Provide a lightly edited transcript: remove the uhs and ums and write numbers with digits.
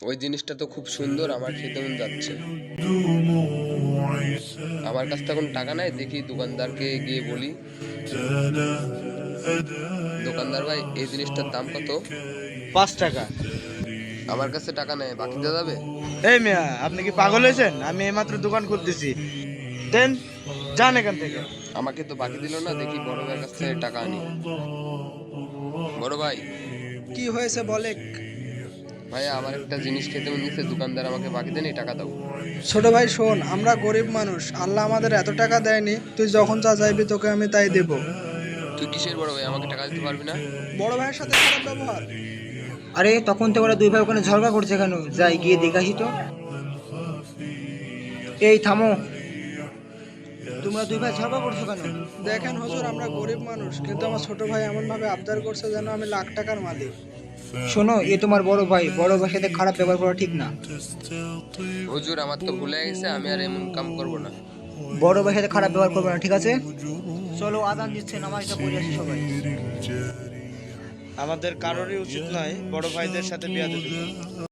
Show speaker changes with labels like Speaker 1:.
Speaker 1: ওই জিনিসটা তো খুব সুন্দর, আমার খেতে মন যাচ্ছে। আমার কাছে তো এখন টাকা নাই, দেখি দোকানদারকে গিয়ে বলি, দোকানদার ভাই এই জিনিসটার দাম কত?
Speaker 2: 5 টাকা।
Speaker 1: আমার কাছে টাকা নেই, বাকি দেওয়া যাবে?
Speaker 2: এই মিয়া, আপনি কি পাগল হয়েছেন? আমি এইমাত্র দোকান খুলতেছি। দেন, যান এখান থেকে।
Speaker 1: আমাকে তো বাকি দিল না, দেখি বড় ভাইয়ের কাছ থেকে টাকা আনি। বড় ভাই,
Speaker 3: কি হয়েছে বলে?
Speaker 1: ভাইয়া আমার একটা জিনিস খেতে মন দিচ্ছে, দোকানদার আমাকে বাকি দেন, এই টাকা দাও।
Speaker 3: ছোট ভাই শোন, আমরা গরিব মানুষ, আল্লাহ আমাদের এত টাকা দেয়নি, তুই যখন যা চাইবি তোকে আমি তাই দেব।
Speaker 1: তুই কিসের বড় ভাই, আমাকে টাকা দিতে পারবি না?
Speaker 3: বড় ভাইয়ের সাথে খারাপ ব্যবহার?
Speaker 4: আরে তখন তো ওরা দুই ভাই ওখানে ঝগড়া করছে কেন? যাই গিয়ে দেখাসি তো। এই থামো, তোমরা দুই ভাই ঝগড়া করছো কেন?
Speaker 3: দেখেন হুজুর, আমরা গরিব মানুষ, কিন্তু আমার ছোট ভাই এমন ভাবে আবদার করছে যেন আমি লাখ টাকার মালিক।
Speaker 4: শোনো, এ তোমার বড় ভাই, বড় ভাইয়ের সাথে খারাপ ব্যবহার করা ঠিক না।
Speaker 1: হুজুর আমার তো ভুলে গেছে, আমি আর এমন কাম করব না।
Speaker 4: বড় ভাইয়ের সাথে খারাপ ব্যবহার করবে না, ঠিক আছে? চলো, আদান দিচ্ছে, নামাজটা পড়ে আসি সবাই।
Speaker 2: আমাদের কারোরই উচিত নয় বড় ভাইদের সাথে বিয়াদবি করা।